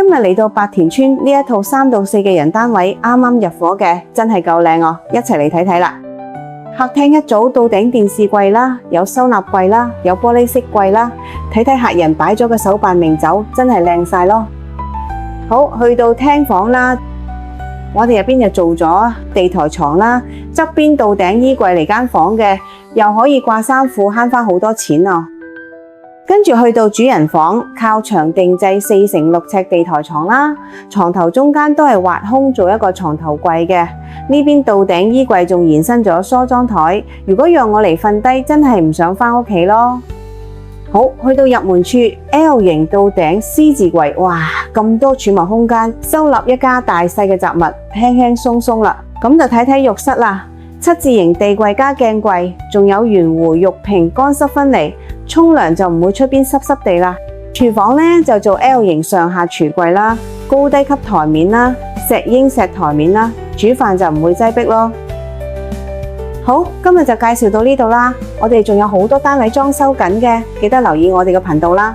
今日嚟到白田村呢一套3到4嘅人單位，啱啱入伙嘅，真係夠靚哦！一齊嚟睇睇啦。客廳一組到頂電視櫃啦，有收納櫃啦，有玻璃飾櫃啦。睇睇客人擺咗個手辦名酒，真係靚晒咯。好，去到廳房啦，我哋入邊就做咗地台床啦，側邊到頂衣櫃嚟間房嘅，又可以掛衫褲，慳翻好多錢啊！跟住去到主人房，靠牆定製4x6尺地台床啦，床頭中間都係挖空做一個床頭櫃嘅。呢邊到頂衣櫃仲延伸咗梳妝台，如果讓我嚟瞓低，真係唔想返屋企咯。好，去到入門處 L 型到頂 C 字櫃，哇，咁多儲物空間，收納一家大細嘅雜物，輕輕鬆鬆啦。咁就睇睇浴室啦，7字形地櫃加鏡櫃，仲有圓弧浴屏，乾濕分離。沖涼就唔會出邊濕濕地啦。廚房呢就做 L 型上下櫥櫃啦，高低級台面啦，石英石台面啦，煮飯就唔會擠迫咯。好，今日就介紹到呢度啦。我哋仲有好多單位裝修緊嘅，記得留意我哋嘅頻道啦。